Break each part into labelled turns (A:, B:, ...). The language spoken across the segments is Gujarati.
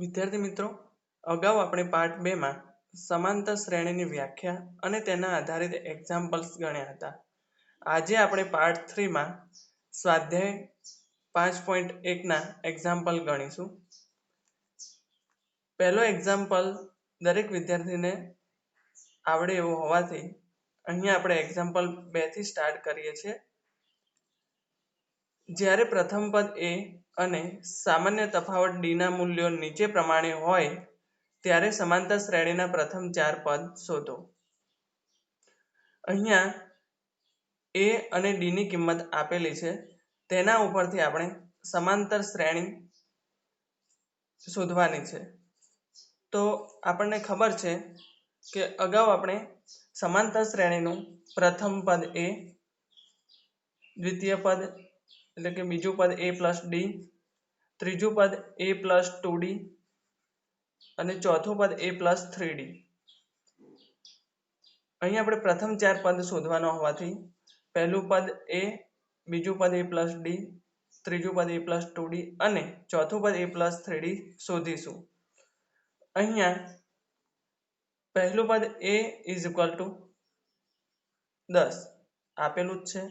A: વિદ્યાર્થી મિત્રો, અગાઉ આપણે પાર્ટ 2 માં સમાંતર શ્રેણીની વ્યાખ્યા અને તેના આધારિત એક્ઝામ્પલ્સ ગણ્યા હતા. આજે આપણે પાર્ટ 3 માં સ્વાધ્યાય 5.1 ના એક્ઝામ્પલ ગણીશું. પહેલો એક્ઝામ્પલ દરેક વિદ્યાર્થીને આવડે એવો હોવાથી અહીંયા આપણે એક્ઝામ્પલ 2 થી સ્ટાર્ટ કરીએ છીએ. જ્યારે પ્રથમ પદ a અને સામાન્ય તફાવત d ના મૂલ્યો નીચે પ્રમાણે હોય ત્યારે સમાંતર શ્રેણીના પ્રથમ 4 પદ શોધો. અહીંયા a અને d ની કિંમત આપેલી છે, તેના ઉપરથી આપણે સમાંતર શ્રેણી શોધવાની છે. તો આપણને ખબર છે કે અગાઉ આપણે સમાંતર શ્રેણીનું પ્રથમ પદ a, દ્વિતીય પદ એટલે કે બીજું પદ a પ્લસ d, ત્રીજું પદ a પ્લસ 2d અને ચોથું પદ a પ્લસ 3d. અહીં આપણે પ્રથમ 4 પદ શોધવાના હોવાથી પહેલું પદ a, બીજું પદ a પ્લસ d, ત્રીજું પદ a પ્લસ 2d અને ચોથું પદ a પ્લસ 3d શોધીશું. અહીંયા પહેલું પદ a ઇઝ ઇક્વલ ટુ 10 આપેલું જ છે.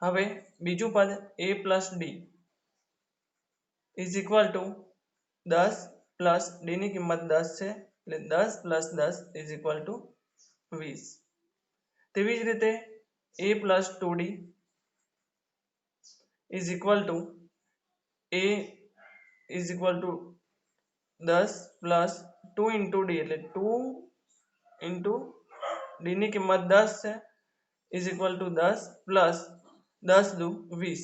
A: હવે બીજું પદ a plus d is equal to 10 plus d ની કિંમત 10 છે એટલે 10 પ્લસ 10 ઇઝ ઇક્વલ ટુ 20. તેવી જ રીતે a plus 2d is equal to a is equal to 10 plus 2 into d એટલે 2 ઇન્ટુ d ની કિંમત 10 છે ઇઝ ઇક્વલ ટુ 10 પ્લસ 10 દુ 20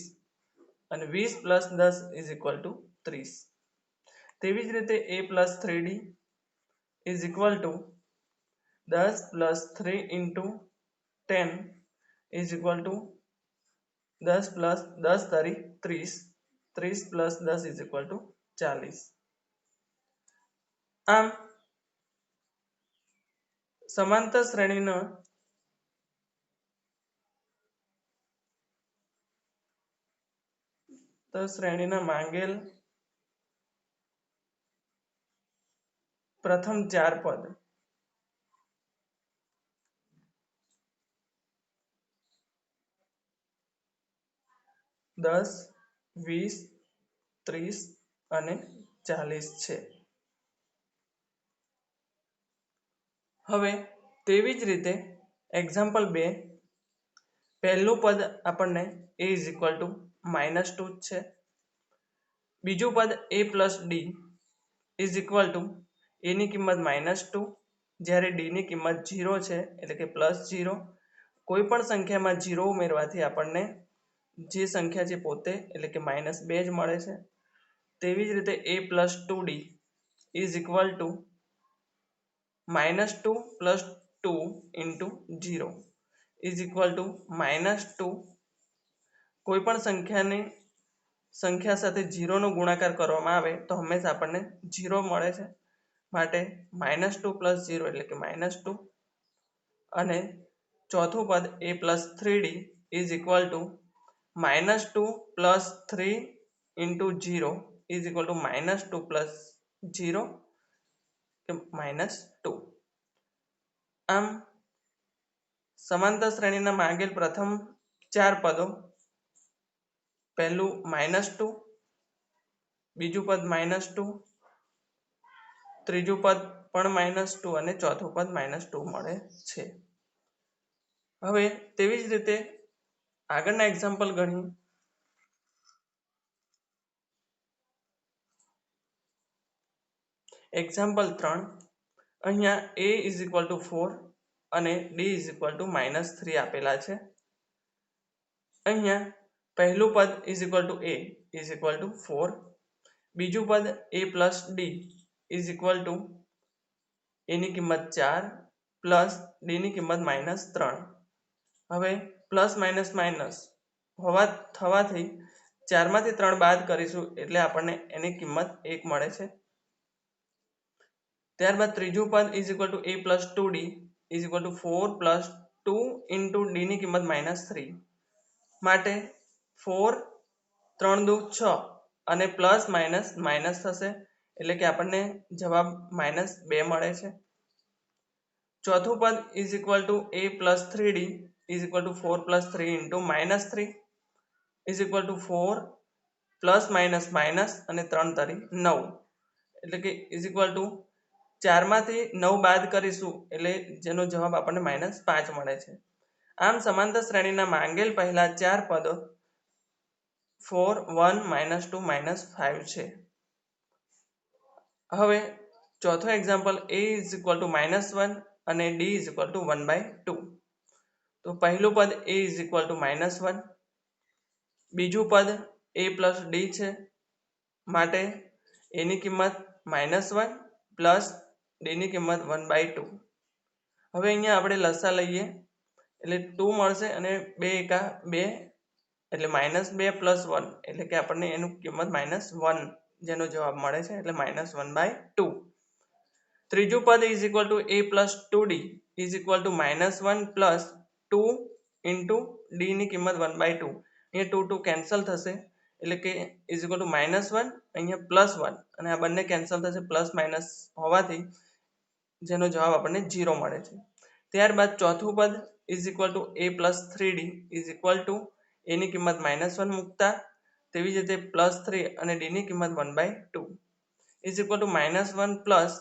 A: અને 20 પ્લસ 10 ઇઝ ઇક્વલ ટુ 30. તેવી જ રીતે a plus 3d is equal to 10 plus 3 into 10 is equal to 10 plus 10 તરી 30, 30 પ્લસ 10 ઇઝ ઇક્વલ ટુ 40. આમ સમાંતર શ્રેણીના માંગેલ પ્રથમ 4 પદ દસ, 20, 30 અને 40 છે. હવે તેવી જ રીતે એક્ઝામ્પલ 2, પહેલું પદ આપણને a ઇઝ ઇક્વલ ટુ -2 છે. બીજું પદ a plus d is equal to a ની કિંમત -2 જ્યારે d ની કિંમત 0 છે એટલે કે +0. કોઈ પણ સંખ્યામાં 0 ઉમેરવાથી આપણને જે સંખ્યા છે પોતે એટલે કે -2 જ મળે છે. તેવી જ રીતે a plus 2d is equal to -2 plus 2 into 0 is equal to -2. કોઈ પણ સંખ્યા સાથે 0 નો ગુણાકાર કરવામાં આવે તો હંમેશા આપણને 0 મળે છે, માટે -2 પ્લસ 0 એટલે કે -2. અને ચોથું પદ a plus 3d is equal to -2 plus 3 into 0 is equal to -2 plus 0 કે -2. આમ સમાંતર શ્રેણીના માંગેલ પ્રથમ 4 પદો, પહેલું -2, બીજું પદ -2, ત્રીજું પદ પણ -2 અને ચોથું પદ -2 મળે છે. હવે તેવી જ રીતે આગળના એક્ઝામ્પલ ગણીએ. એક્ઝામ્પલ 3, અહીંયા a ઇઝ ઇક્વલ ટુ 4 અને d ઇઝ ઇક્વલ ટુ -3 આપેલા છે. અહીંયા પહેલું પદ is equal to a is equal to 4, બીજું પદ a plus d is equal to a ની કિંમત 4 પ્લસ d ની કિંમત -3. હવે પ્લસ માઇનસ માઇનસ થવાથી 4 માંથી 3 બાદ કરીશું એટલે આપણને એની કિંમત 1 મળે છે. ત્યારબાદ ત્રીજું પદ is equal to a plus 2d is equal to 4 plus 2 into d ની કિંમત -3. માટે 4 3 દુ 6 અને પ્લસ માઇનસ માઇનસ થશે એટલે કે આપણને જવાબ -2 મળે છે. ચોથું પદ is equal to a plus 3d is equal to 4 plus 3 into -3 is equal to 4 plus minus minus અને 3 તરી 9 એટલે કે ઇઝ ઇક્વલ ટુ 4 માંથી 9 બાદ કરીશું એટલે જેનો જવાબ આપણને -5 મળે છે. આમ સમાંતર શ્રેણીના માંગેલ પહેલા 4 પદો 4 1 -2 -5 છે. હવે ચોથો example a is equal to -1 અને d ઇઝ ઇક્વલ ટુ 1/2. તો પહેલું પદ a ઇઝ ઇક્વલ ટુ -1, બીજું પદ a પ્લસ d છે માટે a ની કિંમત -1 પ્લસ d ની કિંમત 1/2. હવે અહીંયા આપણે લસા લઈએ એટલે 2 મળશે અને 2 એકા 2 એટલે -2 પ્લસ 1 એટલે કે આપણને એનું કિંમત -1 જેનો જવાબ મળે છે એટલે -1/2. ત્રીજું પદ is equal to a plus 2d is equal to -1 plus 2 into d ની કિંમત 1/2. અહીંયા 2 2 કેન્સલ થશે એટલે કે ઇઝ ઇક્વલ ટુ -1 અહીંયા +1 અને આ બંને કેન્સલ થશે પ્લસ માઇનસ હોવાથી જેનો જવાબ આપણને 0 મળે છે. ત્યારબાદ ચોથું પદ is equal to a plus 3d is equal to a ની કિંમત -1 મૂકતા તેવી જ રીતે +3 અને d ની કિંમત 1/2 ઇઝ ઇક્વલ ટુ -1 પ્લસ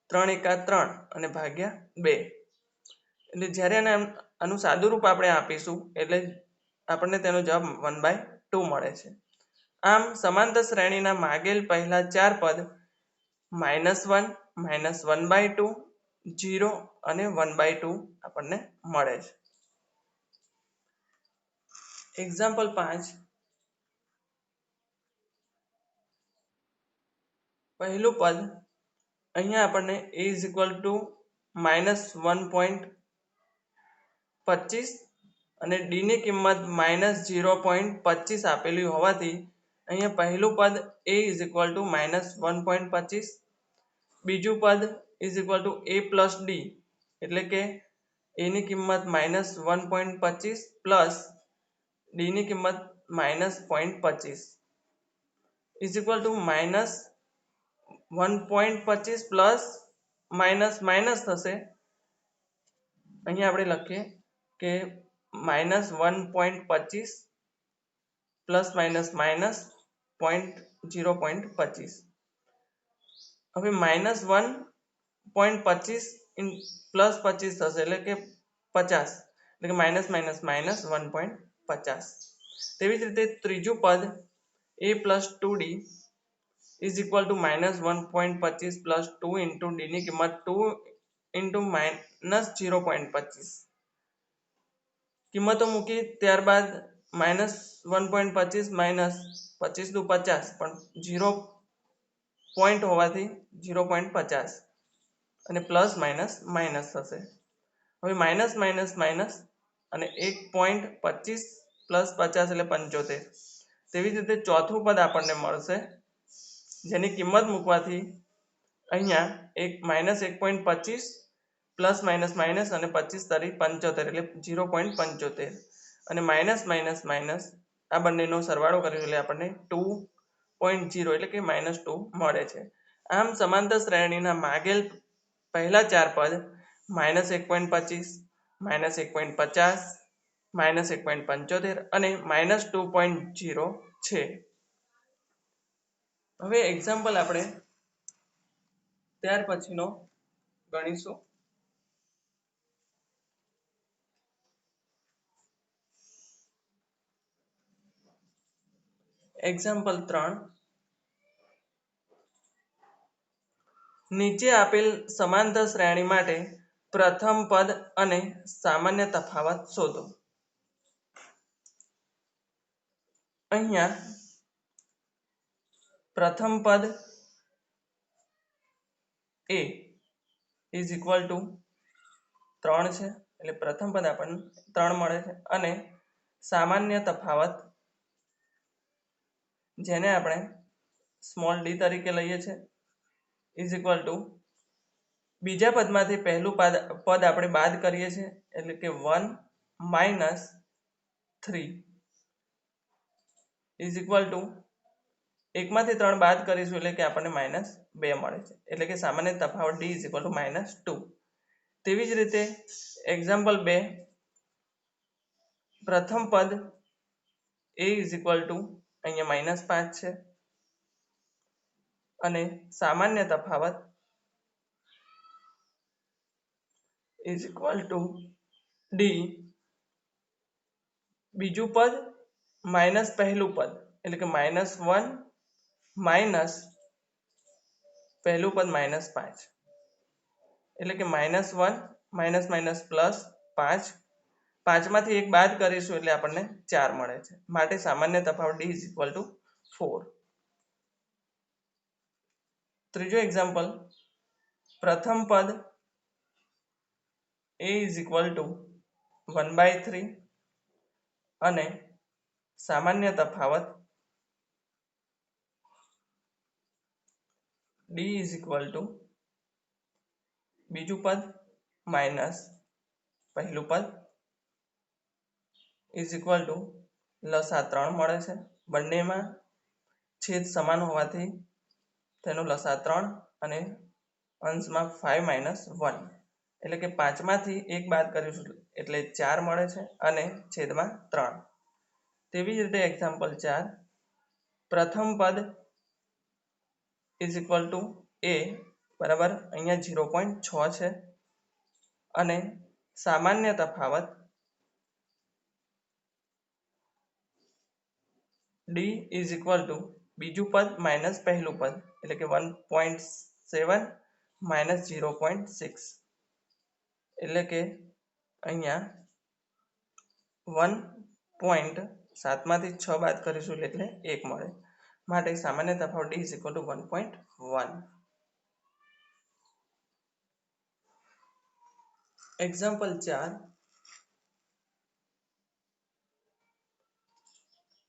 A: 3 એકા 3 અને ભાગ્યા 2 એટલે જ્યારે આનું સાદું રૂપ આપણે આપીશું એટલે આપણને તેનો જવાબ 1/2 મળે છે. આમ સમાંતર શ્રેણીના માગેલ પહેલા 4 પદ -1 -1/2 0 અને 1/2 આપણને મળે છે. એક્ઝામ્પલ 5 પહેલું પદ અહીંયા આપણને a ઇઝ ઇક્વલ ટુ -1.25 અને d ની કિંમત -0.25 આપેલી હોવાથી અહીંયા પહેલું પદ a ઇઝ ઇક્વલ ટુ -1.25, બીજું પદ is equal to a plus d એટલે કે a ની કિંમત -1.25 પ્લસ d ની કિંમત -0.25 is equal to -1.25 plus minus minus થશે. અહીંયા આપણે લખીએ કે -1.25 પ્લસ માઇનસ માઇનસ 0.25. હવે -1.25 પ્લસ 25 થશે એટલે કે 50 એટલે કે માઇનસ માઇનસ માઇનસ 1.50. તેવી જ રીતે ત્રીજું પદ a plus 2d is equal to -1.25 plus 2 into d ની કિંમત 2 ઇન્ટુ -0.25 કિંમતો મૂકી ત્યારબાદ -1.25 માઇનસ 25 દુ 50 પણ 0 પોઈન્ટ હોવાથી 0.50 અને પ્લસ માઇનસ માઇનસ થશે. હવે માઇનસ માઇનસ માઇનસ અને 1.25 પ્લસ 50 એટલે 75. તેવી જ રીતે ચોથું પદ આપણને મળશે જેની કિંમત મૂકવાથી અહીંયા -1.25 પ્લસ માઇનસ માઇનસ અને 25 તરી 75 એટલે 0.75 અને માઇનસ માઇનસ માઇનસ આ બંનેનો સરવાળો કર્યો એટલે આપણને 2.0 એટલે કે -2 મળે છે. આમ સમાંતર શ્રેણીના માગેલ પહેલા 4 પદ -1.25 -1.50 -1.75 અને -2.0 છે. હવે એક્ઝામ્પલ આપણે ત્યાર પછીનો ગણીશું. એક્ઝામ્પલ 3 નીચે આપેલ સમાંતર શ્રેણી માટે પ્રથમ પદ અને સામાન્ય તફાવત શોધો. અહીંયા પ્રથમ પદ a ઇઝ ઇક્વલ ટુ 3 છે એટલે પ્રથમ પદ આપણને 3 મળે છે અને સામાન્ય તફાવત જેને આપણે સ્મોલ d તરીકે લઈએ છીએ ઇઝ ઇક્વલ ટુ બીજા પદમાંથી પહેલું પદ આપણે બાદ કરીએ છીએ એટલે કે 1 - 3 ઇઝ ઇક્વલ ટુ એકમાંથી 3 બાદ કરીશું એટલે કે આપણને -2 મળે છે, એટલે કે સામાન્ય તફાવત d -2. તેવી જ રીતે એક્ઝામ્પલ 2, પ્રથમ પદ a અહીંયા -5 છે અને સામાન્ય તફાવત d, બીજું પદ માઇનસ પહેલું પદ એટલે કે -1 માઇનસ પહેલું પદ -5 એટલે કે -1 માઇનસ માઇનસ પ્લસ 5, 5માંથી 1 બાદ કરીશું એટલે આપણને 4 મળે છે, માટે સામાન્ય તફાવત d 4. ત્રીજો એક્ઝામ્પલ, પ્રથમ પદ a = 1/3 અને સામાન્ય તફાવત d બીજું પદ માઇનસ પહેલું પદ લસા 3 મળે છે. બંનેમાં છેદ સમાન હોવાથી તેનો લસા 3 અને અંશમાં 5 - 1 એટલે કે 5માંથી 1 બાદ કરીશું એટલે 4 મળે છે અને છેદમાં 3. તેવી જ રીતે એક્ઝામ્પલ 4, પ્રથમ પદ a બરાબર અહીંયા 0.6 છે અને સામાન્ય તફાવત d બીજું પદ માઇનસ પહેલું પદ એટલે કે 1.7 - 0.6 એટલે કે અહીંયા 1.7માંથી 6 બાદ કરીશું એટલે 1 મળે, માટે સામાન્ય તફાવત d 1.1. એક્ઝામ્પલ 4,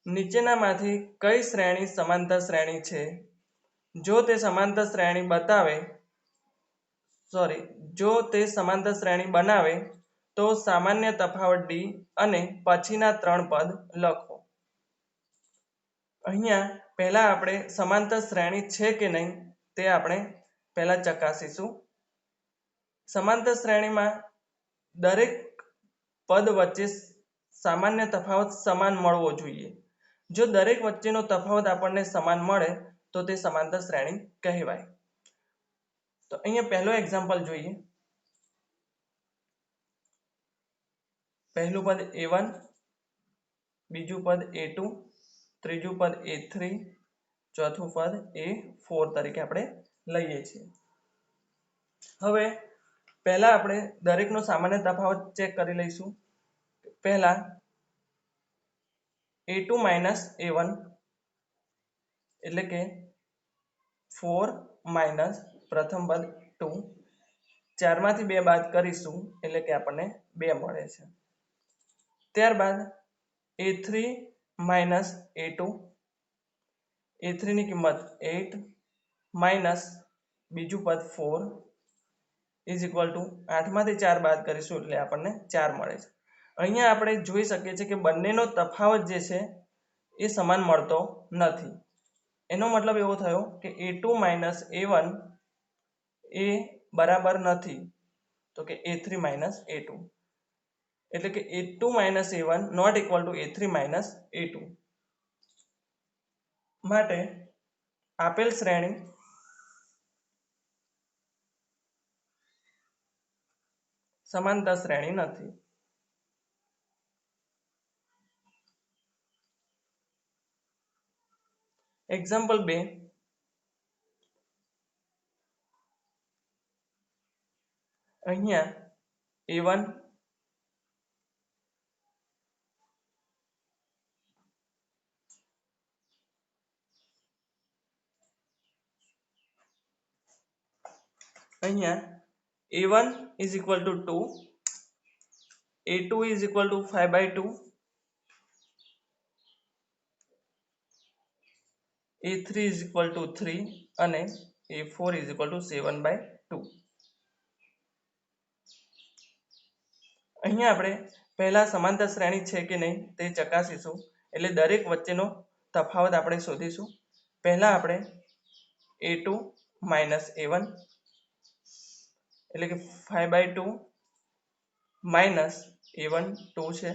A: નીચેનામાંથી કઈ શ્રેણી સમાંતર શ્રેણી છે? જો તે સમાંતર શ્રેણી બનાવે તો સામાન્ય તફાવત d અને પછીના 3 પદ લખો. અહીંયા પહેલા આપણે સમાંતર શ્રેણી છે કે નહીં તે આપણે પહેલા ચકાસીશું. સમાંતર શ્રેણીમાં દરેક પદ વચ્ચે સામાન્ય તફાવત સમાન મળવો જોઈએ. જો દરેક વચ્ચેનો તફાવત આપણને સમાન મળે તો તે સમાંતર શ્રેણી કહેવાય. તો અહીંયા પહેલો એક્ઝામ્પલ જોઈએ. પહેલું પદ a1, બીજું પદ a2, ત્રીજું પદ a3, ચોથું પદ a4 તરીકે આપણે લઈએ છીએ. હવે પહેલા આપણે દરેકનો સામાન્ય તફાવત ચેક કરી લઈશું. પહેલા a2 - a1 એટલે કે 4 - પ્રથમ પદ 2, 4માંથી 2 બાદ કરીશું એટલે કે આપણને 2 મળે છે. ત્યારબાદ a3 - a2, a3 ની કિંમત 8 માઇનસ બીજું પદ 4 8માંથી 4 બાદ કરીશું એટલે આપણને 4 મળે છે. અહીંયા આપણે જોઈ શકીએ છીએ કે બંનેનો તફાવત જે છે એ સમાન મળતો નથી. એનો મતલબ એવો થયો કે a2 - a1 એ બરાબર નથી તો કે a3 - a2 એટલે કે a2 - a1 not equal to a3 - a2. માટે આપેલ શ્રેણી સમાંતર શ્રેણી નથી. એક્ઝામ્પલ 2, અહીંયા a1 અહીંયા a1 = 2, a2 = 5/2, a3 = 3 અને a4 = 7/2. અહીંયા આપણે પહેલા સમાંતર શ્રેણી છે કે નહીં તે ચકાસીશું એટલે દરેક વચ્ચેનો તફાવત આપણે શોધીશું. પહેલા આપણે a2 માઇનસ a1 એટલે કે 5/2 માઇનસ a1 2 છે.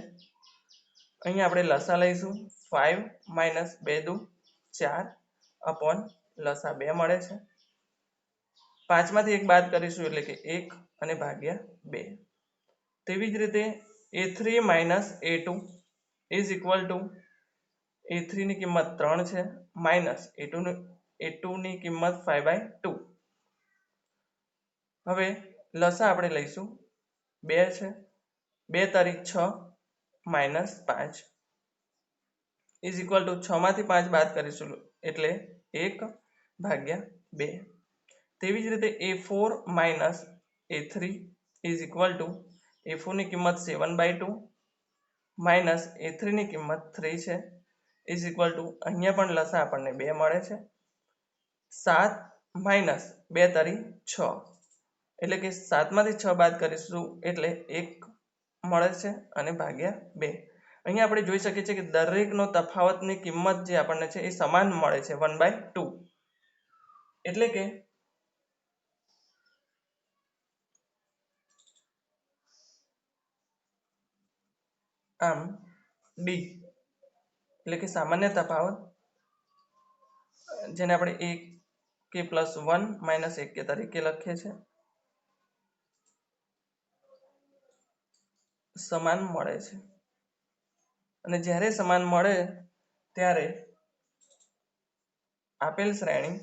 A: અહીંયા આપણે લસા લઈશું 5 માઇનસ 2 દુ 4 અપોન લસા 2 મળે છે. 5 માંથી 1 બાદ કરીશું એટલે કે 1 અને ભાગ્યા 2. તેવી જ રીતે a3 minus a2 is equal to a3 ની કિંમત 3 છે માઇનસ a2 ની કિંમત 5/2. હવે લસા આપણે લઈશું 2 છે 2 તારીખ 6 માઇનસ 5 ઇઝ ઇક્વલ ટુ 6 માંથી 5 બાદ કરીશું એટલે 1 ભાગ્યા 2. તેવી જ રીતે a4 minus a3 is equal to a4 ની કિંમત 7/2 માઇનસ a3 ની કિંમત 3 છે ઇઝ ઇક્વલ ટુ અહીંયા પણ લસા આપણને 2 મળે છે. 7 માઇનસ 2 તારી 6 એટલે કે 7 માંથી 6 બાદ કરીશું એટલે 1 મળે છે અને ભાગ્યા 2. અહીંયા આપણે જોઈ શકીએ છીએ કે દરેકનો તફાવતની કિંમત જે આપણને છે એ સમાન મળે છે 1/2. એટલે કે આમ ડી એટલે કે સામાન્ય તફાવત જેને આપણે 1k + 1 - 1k તરીકે લખીએ છીએ સમાન મળે છે. અને જ્યારે સમાન મળે ત્યારે આપેલ શ્રેણી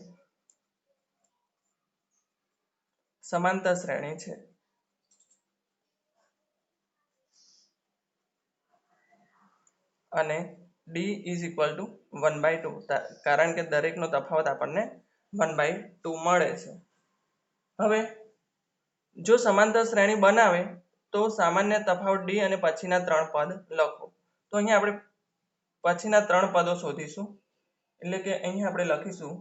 A: સમાંતર શ્રેણી છે. અને d ઇઝ ઇક્વલ ટુ 1/2 કારણ કે દરેકનો તફાવત આપણને 1/2 મળે છે. હવે જો સમાંતર શ્રેણી બનાવે તો સામાન્ય તફાવત d અને પછીના 3 પદ લખો. તો અહીંયા આપણે પછીના 3 પદો શોધીશું એટલે કે અહીંયા આપણે લખીશું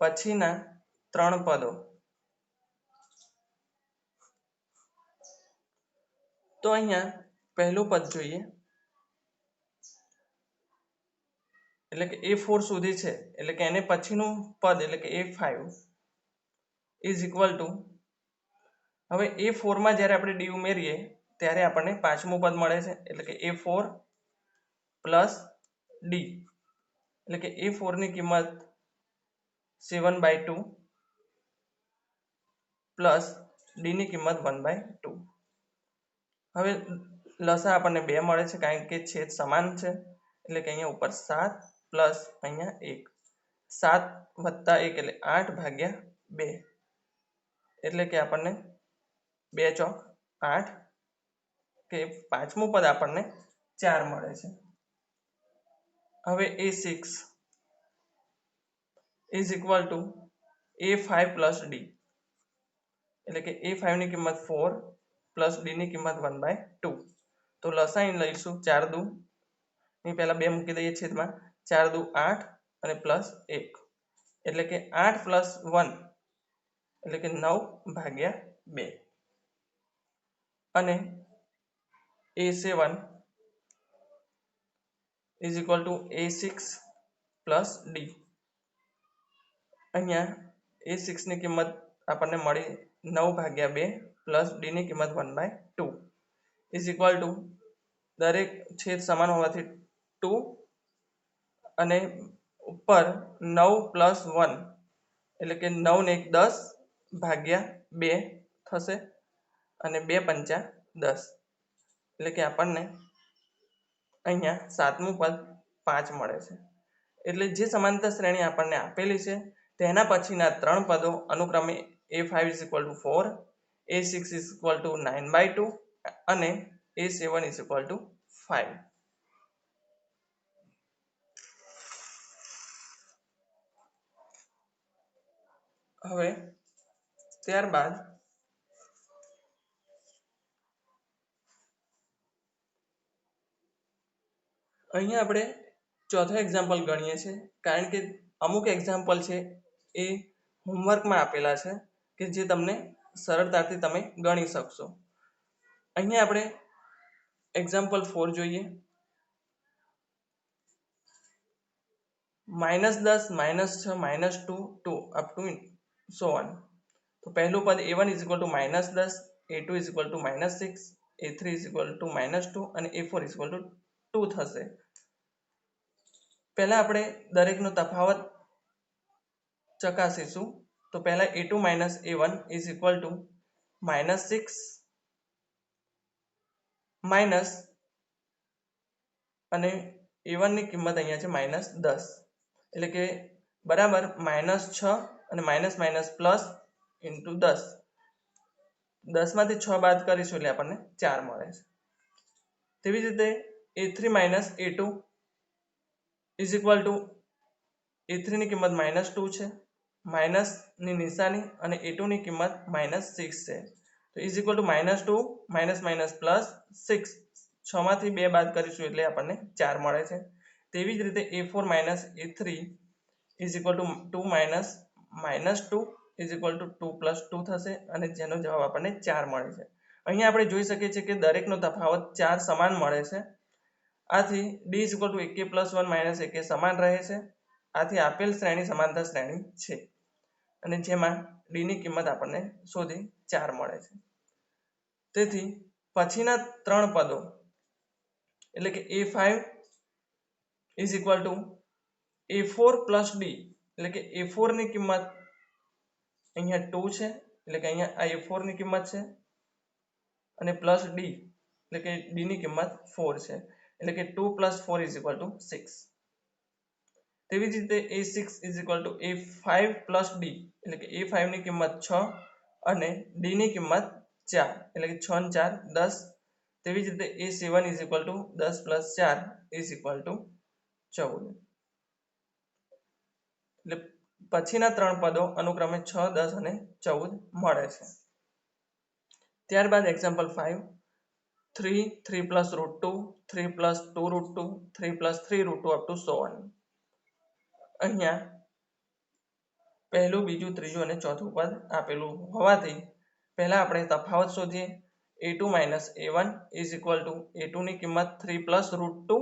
A: પછીના 3 પદો. તો અહીંયા પહેલું પદ જોઈએ એટલે કે a4 સુધી છે એટલે કે એને પછીનું પદ એટલે કે a5 ઇઝ ઇક્વલ ટુ હવે a4 માં જ્યારે આપણે d ઉમેરીએ ત્યારે આપણને પાંચમું પદ મળે છે એટલે કે a4 પ્લસ d એટલે કે a4 ની કિંમત 7/2 પ્લસ d ની કિંમત 1/2. હવે લસા આપણને 2 મળે છે કારણ કે છેદ સમાન છે એટલે કે અહીંયા ઉપર 7 પ્લસ અહીંયા 1 7 વત્તા 1 એટલે 8/2 એટલે કે આપણને 2 ચોક 8 કે પાંચમું પદ આપણને 4 મળે છે. હવે a6 is equal to a5 plus d એટલે કે a5 ની કિંમત 4 પ્લસ d ની કિંમત 1/2. તો લસા અહીં લઈશું 4 દુ ની પહેલા 2 મૂકી દઈએ છેદમાં 4 દુ 8 અને પ્લસ 1 એટલે કે 8 પ્લસ 1 એટલે કે 9/2 અને a7 is equal to a6 plus d અહીંયા a6 ની કિંમત આપણને મળી 9/2 પ્લસ d ની કિંમત 1/2 ઇઝ ઇક્વલ ટુ દરેક છેદ સમાન હોવાથી 2 અને ઉપર 9 પ્લસ 1 એટલે કે 9 ને 1 10/2 થશે અને 2 પંચા 10 એટલે કે આપણને અહીંયા સાતમું પદ 5 મળે છે. એટલે જે સમાંતર શ્રેણી આપણને આપેલી છે તેના પછીના 3 પદો અનુક્રમે a5 = 4 a6 = 9/2 અને a7 = 5. હવે ત્યારબાદ અહીંયા આપણે ચોથો એક્ઝામ્પલ ગણીએ છીએ કારણ કે અમુક એક્ઝામ્પલ છે એ હોમવર્કમાં આપેલા છે કે જે તમને સરળતાથી તમે ગણી શકશો. અહીંયા આપણે એક્ઝામ્પલ 4 જોઈએ. -10 -6 -2 2 अप टू सो ऑन। तो पहलू पद a1 is equal to -10, a2 is equal to -6, a3 is equal to -2 અને a4 ઇઝ ઇક્વલ ટુ 2 થશે। પહેલા આપણે દરેકનો તફાવત ચકાસીશું। તો પહેલા a2 a1 is equal to -6 minus અને a1 ની કિંમત અહીંયા છે -10, એટલે કે બરાબર -6 અને માઇનસ માઇનસ પ્લસ ઇન્ટુ 10, 10 માંથી 6 બાદ કરીશું એટલે આપણને 4 મળે છે। તેવી જ રીતે a3 a2 is equal to a3 ની કિંમત -2 છે, માઇનસ ની નિશાની અને a2 ની કિંમત -6 છે, તો is equal to -2 minus minus plus 6, 6 માંથી 2 બાદ કરીશું એટલે આપણને 4 મળે છે। તેવી જ રીતે a4 a3 is equal to 2 -2 is equal to 2 + 2 થશે અને જેનો જવાબ આપણને 4 મળે છે। અહીંયા આપણે જોઈ શકીએ છીએ કે દરેકનો તફાવત 4 સમાન મળે છે। આથી d is equal to ak + 1 - ak સમાન રહે છે। આથી આપેલ શ્રેણી સમાંતર શ્રેણી છે અને જેમાં d ની કિંમત આપણને શોધી 4 મળે છે। તેથી પછીના ત્રણ પદો એટલે કે a5 is equal to a4 + d, એટલે કે a4 ની કિંમત અહીંયા 2 છે, એટલે કે અહીંયા આ a4 ની કિંમત છે અને પ્લસ d એટલે કે d ની કિંમત 4 છે, એટલે કે 2 + 4 = 6। તેવી જ રીતે a6 is equal to a5 + d, એટલે કે a5 ની કિંમત 6 અને d ની કિંમત 4, એટલે કે 6 ને 4 10। તેવી જ રીતે a7 is equal to 10 + 4 is equal to 14। એટલે પછીના ત્રણ પદો અનુક્રમે 6, 10 અને 14 મળે છે। ત્યારબાદ example 5, 3 3 + √2 3 + 2 √2 3 + 3 √2 up to so on. અહીંયા પહેલું, બીજું, ત્રીજું અને ચોથું પદ આપેલું હોવાથી પહેલા આપણે તફાવત શોધીએ। a2 a1 is equal to a2 ની કિંમત 3 + √2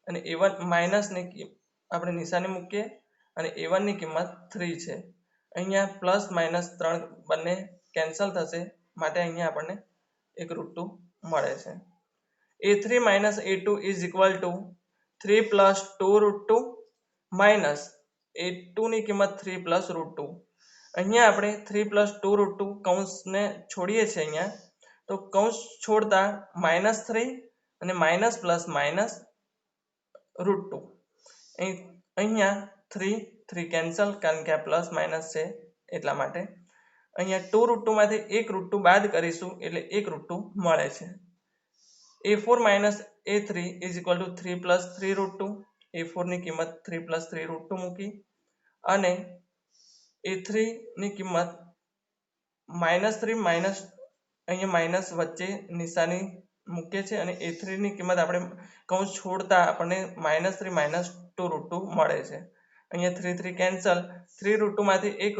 A: અને a1 માઇનસ ની આપણે નિશાની મૂકીએ અને a1 ની કિંમત 3 છે। અહીંયા પ્લસ માઇનસ 3 બંને કેન્સલ થશે, માટે અહીંયા આપણને એક √2 મળે છે। a3 a2 is equal to 3 + 2 √2 minus a2 ની કિંમત 3 + √2। અહીંયા આપણે 3 + 2 √2 કૌંસને છોડીએ છીએ અહીંયા, તો કૌંસ છોડતા -3 અને માઇનસ પ્લસ માઇનસ √2, અહીંયા 3 3 કેન્સલ, કારણ કે આ પ્લસ માઇનસ છે એટલા માટે। અહીંયા 2 √2 માંથી એક √2 બાદ કરીશું એટલે એક √2 મળે છે। a4 a3 is equal to 3 + 3 √2, a4 ની કિંમત 3 + 3 √2 મૂકી અને a3 ની કિંમત -3 માઇનસ અહીંયા માઇનસ વચ્ચે નિશાની મૂકીએ છીએ અને a3 ની કિંમત આપણે કૌંસ છોડતા આપણને -3 2 √2 મળે છે। અહીંયા 3 3 કેન્સલ, 3 √2 માંથી એક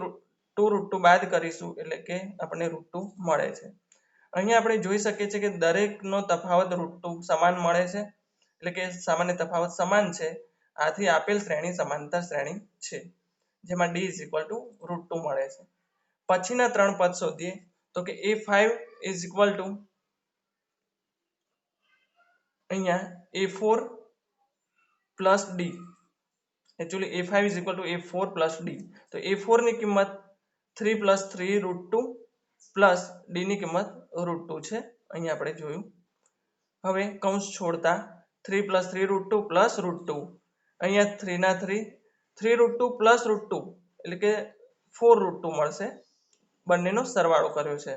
A: 2 √2 બાદ કરીશું એટલે કે આપણને √2 મળે છે। અહીંયા આપણે જોઈ શકીએ છીએ કે દરેકનો તફાવત √2 સમાન મળે છે, એટલે કે સામાન્ય તફાવત સમાન છે। આથી આપેલ શ્રેણી સમાંતર શ્રેણી છે, જેમાં d = √2 મળે છે। પછીના ત્રણ પદ શોધીએ। તો કે a5 ઇઝ ઇક્વલ ટુ અહીંયા a4 + d, actually a5 is equal to a4 + d, તો a4 ની કિંમત 3 + 3 √2 પ્લસ d ની કિંમત √2 છે, અહીંયા આપણે જોયું। હવે કૌંસ છોડતા 3 + 3 √2 પ્લસ √2, અહીંયા 3 ના 3 3 √2 પ્લસ √2 એટલે કે 4 √2 મળશે, બંનેનો સરવાળો કર્યો છે।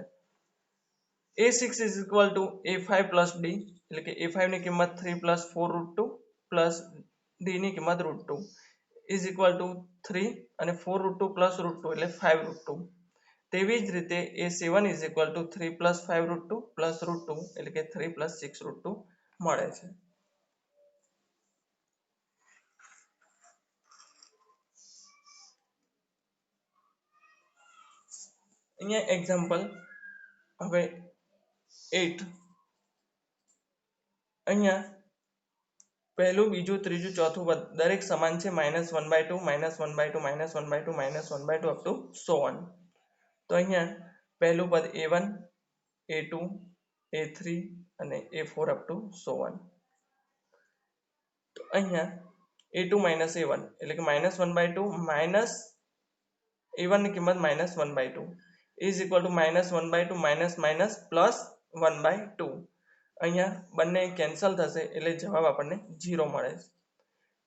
A: a6 is equal to a5 + d, એટલે કે a5 ની કિંમત 3 + 4 √2 પ્લસ d ની કિંમત √2 ઇઝ ઇક્વલ ટુ 3 અને 4 √2 પ્લસ √2 એટલે 5 √2। તેવી જ રીતે a7 is equal to 3 + 5 √2 plus √2 એટલે કે 3 + 6 √2 મળે છે। અહીંયા એક્ઝામ્પલ હવે 8, અહીંયા પહેલું બીજું ત્રીજું ચોથું પદ દરેક સમાન છે -1/2 -1/2 -1/2 -1/2 અપ ટુ સો ઓન. તો અહીંયા પહેલું પદ a1 a2 a3 અને a4 up to so on. તો અહીંયા a2 - a1 એટલે કે -1/2 માઇનસ a1 ની કિંમત -1/2 is equal to -1/2 minus minus plus 1/2. અહીંયા બંને કેન્સલ થશે એટલે જવાબ આપણને 0 મળે છે.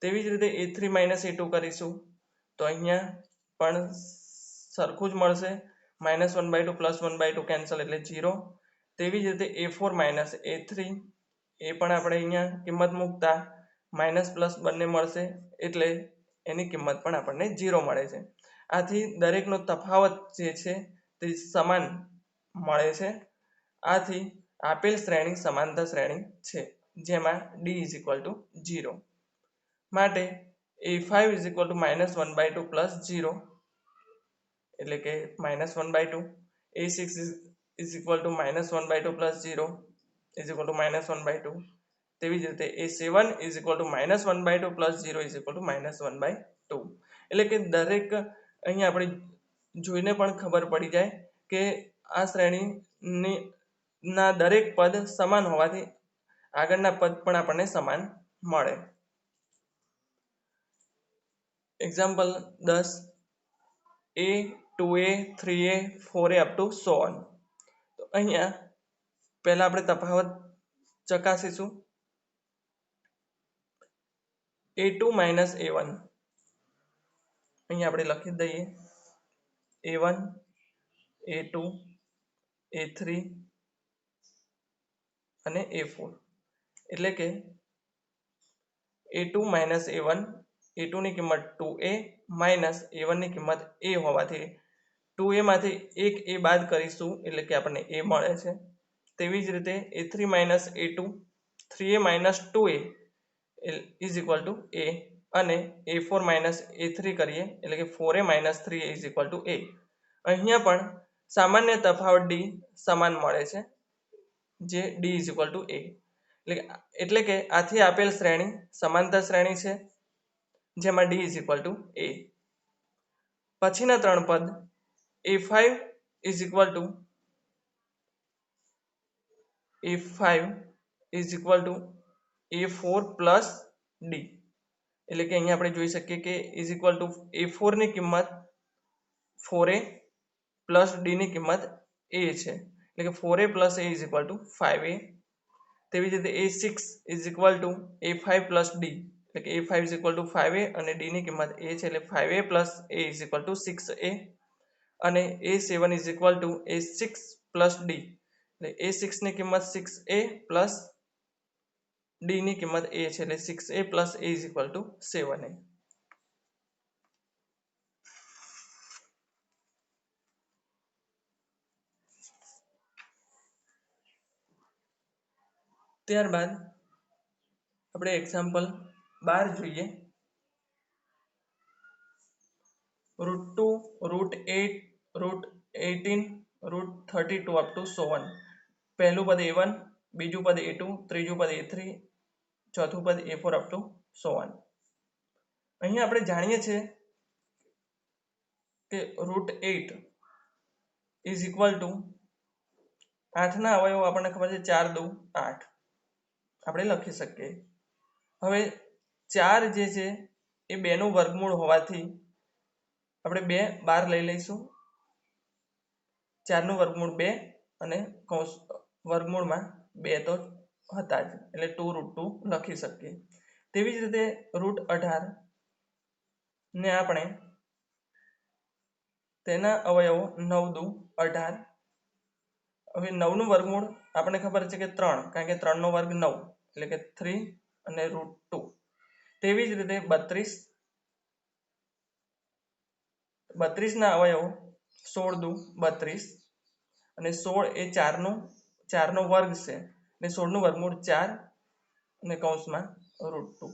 A: તેવી જ રીતે a3 - a2 કરીશું તો અહીંયા પણ સરખું જ મળશે, -1/2 પ્લસ 1/2 કેન્સલ એટલે 0. તેવી જ રીતે a4 - a3 એ પણ આપણે અહીંયા કિંમત મૂકતા માઇનસ પ્લસ બંને મળશે એટલે એની કિંમત પણ આપણને 0 મળે છે. આથી દરેકનો તફાવત જે છે તે સમાન મળે છે. આથી આપેલ શ્રેણી સમાંતર શ્રેણી છે જેમાં d 0. માટે a5 -1/2 પ્લસ 0 એટલે કે -1/2, a6 -1/2 પ્લસ 0 -1/2. તેવી જ રીતે a7 -1/2 પ્લસ 0 -1/2. એટલે કે દરેક અહીંયા આપણે જોઈને પણ ખબર પડી જાય કે આ શ્રેણીની ના દરેક પદ સમાન હોવાથી આગળના પદ પણ આપણને સમાન મળે. Example 10 a 2a 3a 4a up to so on. તો અહીંયા પહેલા આપણે તફાવત ચકાસીશું. a2 - a1 અહીંયા આપણે લખી દઈએ a1 a2 a3 અને a4 એટલે કે a2 - a1 a2 ની કિંમત 2a માઇનસ a1 ની કિંમત a હોવાથી 2a માંથી એક a બાદ કરીશું એટલે કે આપણને a મળે છે. તેવી જ રીતે a3 - a2 3a - 2a is equal to a અને a4 - a3 કરીએ એટલે કે 4a - 3a is equal to a. અહીંયા પણ સામાન્ય તફાવત d સમાન મળે છે જે d is equal to a. એટલે કે આથી આપેલ શ્રેણી સમાંતર શ્રેણી છે જેમાં d is equal to a. પછીના ત્રણ પદ a5 is equal to a4 plus d એટલે કે અહીંયા આપણે જોઈ શકીએ કે ઇઝ ઇક્વલ ટુ a4 ની કિંમત 4a પ્લસ d ની કિંમત a છે એટલે કે 4a plus a is equal to 5a. તેવી જ રીતે a6 is equal to a5 plus d એટલે કે a5 is equal to 5a અને d ની કિંમત a છે એટલે 5a plus a is equal to 6a. અને a7 is equal to a6 plus d એટલે a6 ની કિંમત 6a પ્લસ d ની કિંમત a છે એટલે 6a plus a is equal to 7a. ત્યારબાદ આપણે એક્ઝામ્પલ 12 જોઈએ. √2 √8 √18 √32 અપ ટુ સો ઓન. પહેલું પદ a1 બીજું પદ a2 ત્રીજું પદ a3 ચોથું પદ a4 up to so on. અહીંયા આપણે જાણીએ છીએ કે √8 ઇઝ ઇક્વલ ટુ 8 ના અવયવો આપણને ખબર છે 4 દુ 8 આપણે લખી શકીએ. હવે 4 જે છે એ 2 નું વર્ગમૂળ હોવાથી આપણે 2 બહાર લઈ લઈશું. 4 નું વર્ગમૂળ 2 અને કૌંસ વર્ગમૂળમાં 2 તો હતા જ એટલે 2 √2 લખી શકીએ. તેવી જ રીતે √18 ને આપણે તેના અવયવો 9 દુ 18. હવે 9 નું વર્ગમૂળ આપણને ખબર છે કે 3 કારણ કે 3 નો વર્ગ 9 એટલે કે 3 અને √2. તેવી જ રીતે 32 ના અવયવો 16 દુ 32 અને 16 એ 4 નો વર્ગ છે એટલે 16 નું વર્ગમૂળ 4 અને કૌંસમાં √2.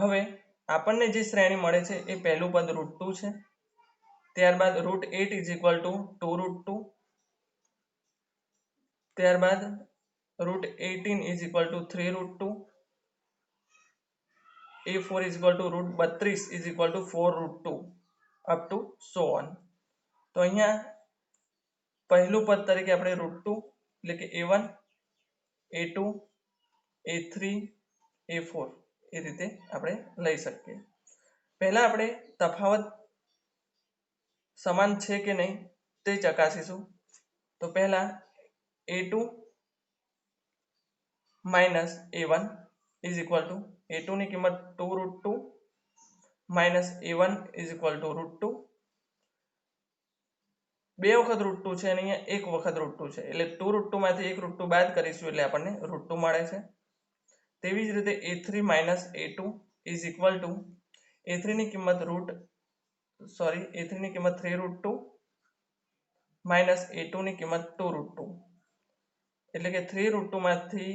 A: હવે આપણને જે શ્રેણી મળે છે એ પહેલું પદ √2 છે. ત્યારબાદ √8 ઇઝ ઇક્વલ ટુ 2 √2. ત્યારબાદ root 18 is equal to 3√2, a4 is equal to root 32 is equal to 4√2 up to so on. તો અહીંયા પહેલું પદ તરીકે આપણે √2 એટલે કે a1 a2 a3 a4 એ રીતે આપણે લઈ શકીએ. પહેલા આપણે તફાવત સમાન છે કે નહીં તે ચકાસીશું. તો પહેલા a2 minus a1 is equal to a2 ની કિંમત 2√2 minus a1 is equal to √2. બે વખત √2 છે અને અહીંયા એક વખત √2 છે એટલે 2√2 માંથી એક √2 બાદ કરીશું એટલે આપણને √2 મળે છે. તેવી જ રીતે a3 minus a2 is equal to a3 ની કિંમત a3 ની કિંમત 3√2 માઇનસ a2 ની કિંમત 2√2 એટલે કે 3√2 માંથી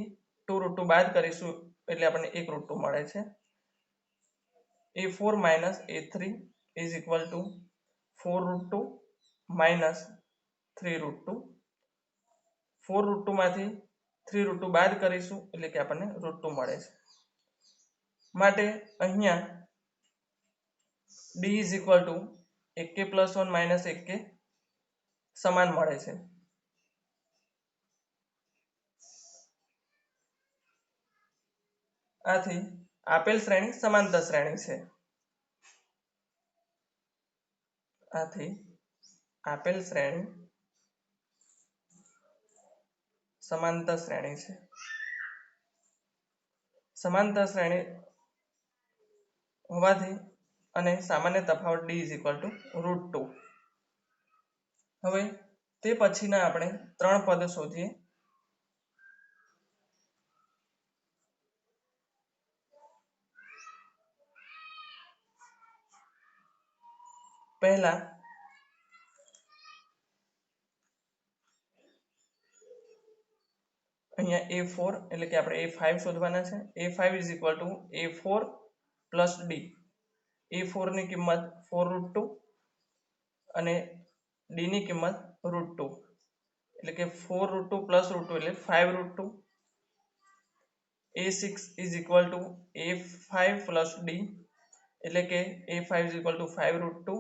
A: 2√2 બાદ કરીશું એટલે આપણને એક √2 મળે છે. a4 minus a3 is equal to 4√2 minus 3√2. 4√2 માંથી 3√2 બાદ કરીશું એટલે કે આપણને √2 મળે છે. માટે અહીંયા d is equal to 1k + 1 minus 1k સમાન મળે છે. આથી આપેલ શ્રેણી સમાંતર શ્રેણી છે. આથી આપેલ શ્રેણી સમાંતર શ્રેણી છે. સમાંતર શ્રેણી હોવાથી અને સામાન્ય તફાવત d ઇઝ ઇક્વલ ટુ √2. હવે તે પછીના આપણે ત્રણ પદ શોધીએ. પહેલા અહીંયા a4 એટલે કે આપણે a5 શોધવાના છે. a5 is equal to a4 plus d. a4 ની કિંમત 4√2 અને d ની કિંમત √2 એટલે કે 4√2 પ્લસ √2 એટલે 5√2. a6 is equal to a5 plus d એટલે કે a5 is equal to 5√2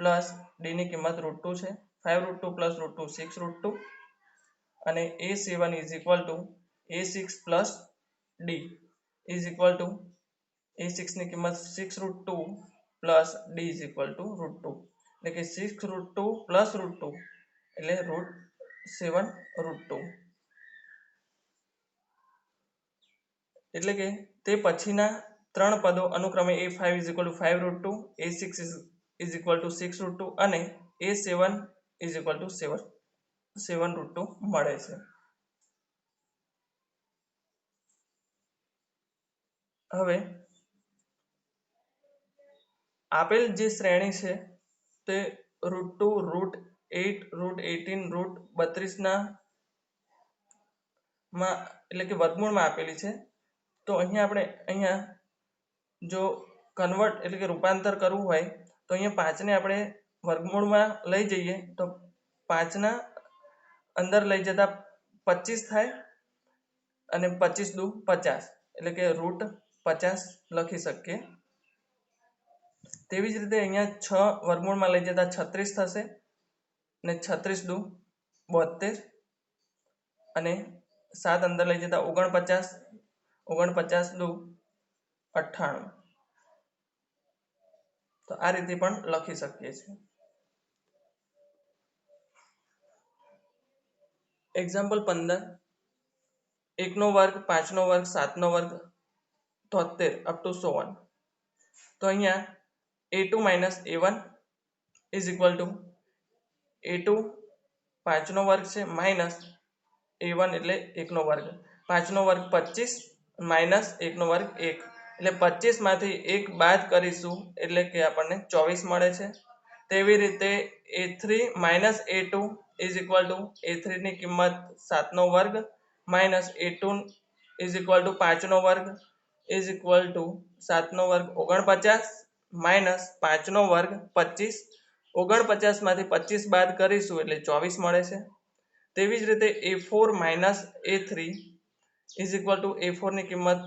A: plus d ની કિંમત √2 છે. 5√2 પ્લસ √2 6√2 અને a7 is equal to a6 plus d is equal to a6 ની કિંમત 6√2 plus d is equal to √2 એટલે કે 6√2 પ્લસ √2 એટલે √7√2. એટલે કે તે પછીના ત્રણ પદો અનુક્રમે a5 is equal to 5√2, a6 is equal to 6√2 અને a7 ઇઝ ઇક્વલ ટુ 7√2 મળે છે. હવે આપેલ જે શ્રેણી છે તે √2 √8 √18 √32 ના એટલે કે વર્ગમૂળમાં આપેલી છે. તો અહીંયા જો કન્વર્ટ એટલે કે રૂપાંતર કરવું હોય તો અહીંયા 5 ને આપણે વર્ગમૂળમાં લઈ જઈએ તો 5 ના અંદર લઈ જતા 25 થાય અને 25 દુ 50 એટલે કે √50 લખી શકીએ. તેવી જ રીતે અહીંયા 6 વર્ગમૂળમાં લઈ જતા 36 થશે અને 36 દુ 72 અને 7 અંદર લઈ જતા 49 49 દુ 98. તો આ રીતે પણ લખી શકીએ છીએ. એક્ઝામ્પલ 15 1 નો વર્ગ 5 નો વર્ગ 7 નો વર્ગ 73 અપ ટુ સો ઓન. તો અહીંયા a2 minus a1 is equal to a2 5 નો વર્ગ છે માઇનસ a1 એટલે 1 નો વર્ગ. 5 નો વર્ગ 25 માઇનસ 1 નો વર્ગ 1 એટલે 25 માંથી 1 બાદ કરીશું એટલે કે આપણને 24 મળે છે. તેવી રીતે a3 minus a2 is equal to a3 ની કિંમત 7 નો વર્ગ minus a2 is equal to 5 નો વર્ગ ઇઝ ઇક્વલ ટુ 7 નો વર્ગ 49 માઇનસ 5 નો વર્ગ 25. 49 માંથી 25 બાદ કરીશું એટલે 24 મળે છે. તેવી જ રીતે a4 minus a3 is equal to a4 ની કિંમત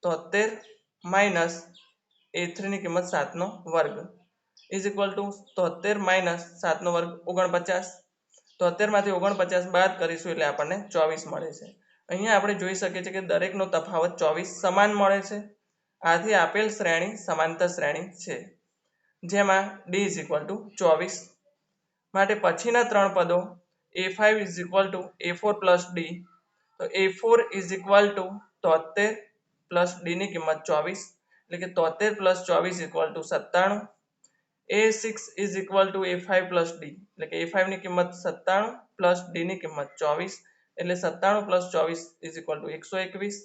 A: 73 માઇનસ a3 ની કિંમત 7 નો વર્ગ ઇઝ ઇક્વલ ટુ 73 માઇનસ 7 નો વર્ગ 49. 73 માંથી 49 બાદ કરીશું એટલે આપણને 24 મળે છે. અહીંયા આપણે જોઈ શકીએ છીએ કે દરેકનો તફાવત 24 સમાન મળે છે. આથી આપેલ શ્રેણી સમાંતર શ્રેણી છે જેમાં d ઇઝ ઇક્વલ ટુ 24. માટે પછીના ત્રણ પદો a5 is equal to a4 plus d, તો a4 is equal to 73 plus d ની કિંમત 24 એટલે કે 73 plus 24 equal to 97. a6 is equal to a5 plus d એટલે કે a5 ની કિંમત 97 પ્લસ d ની કિંમત 24 એટલે 97 પ્લસ 24 ઇઝ ઇક્વલ ટુ 121.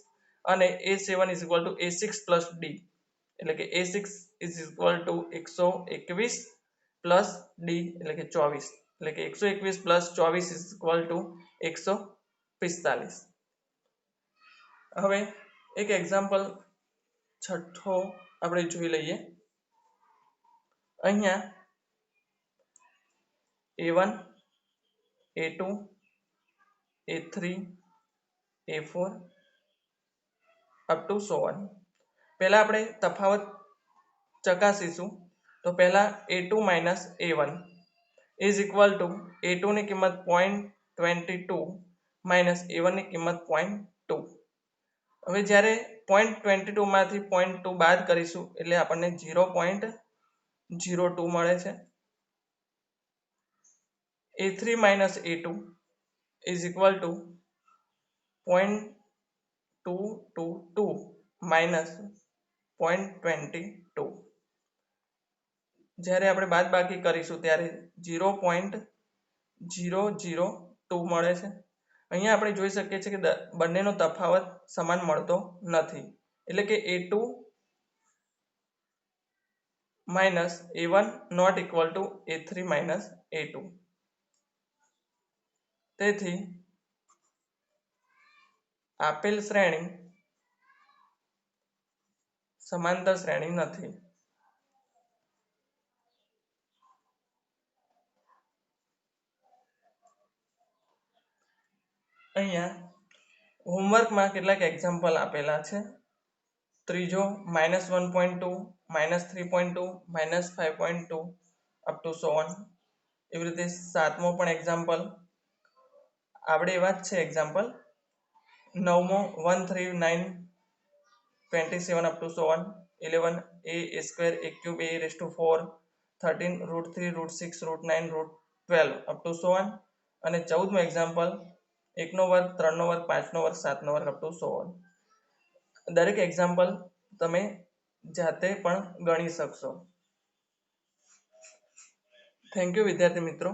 A: અને a7 is equal to a6 plus d એટલે કે a6 is equal to 121 plus d એટલે કે 24 એટલે કે 121 પ્લસ 24 ઇઝ ઇક્વલ ટુ 145. હવે એક એક્ઝામ્પલ છઠ્ઠો આપણે જોઈ લઈએ. અહીંયા a1 a2 a3 a4 up to so on. પહેલા આપણે તફાવત ચકાસીશું. તો પહેલા a2 minus a1 is equal to a2 ની કિંમત 0.22 માઇનસ a1 ની કિંમત 0.2. હવે જ્યારે 0.22 માંથી 0.2 બાદ કરીશું એટલે આપણને 0.02 મળે છે. a3 minus a2 is equal to 0.222 minus 0.22. જ્યારે આપણે બાદ બાકી કરીશું ત્યારે 0.002 મળે છે. અહીંયા આપણે જોઈ શકીએ છીએ કે બંનેનો તફાવત સમાન મળતો નથી એટલે કે a2 minus a1 not equal to a3 minus a2. તેથી આપેલ શ્રેણી સમાંતર શ્રેણી નથી. અહીંયા હોમવર્કમાં કેટલાક એક્ઝામ્પલ આપેલા છે. ત્રીજો -1.2 -3.2 -5.2 અપ ટુ સો ઓન. એવી રીતે સાતમો પણ એક્ઝામ્પલ આવડે એવા જ છે એક્ઝામ્પલ. નવમો 139 27 up to so on. 11 a square a cube a raised to 4 13 √3 √6 √9 √12 up to so on. અને 14મો એક્ઝામ્પલ 1 નો વર્ગ 3 નો વર્ગ 5 નો વર્ગ 7 નો વર્ગ અપ ટુ સો ઓન. દરેક એક્ઝામ્પલ તમે જાતે પણ ગણી શકશો. થેન્ક યુ વિદ્યાર્થી મિત્રો.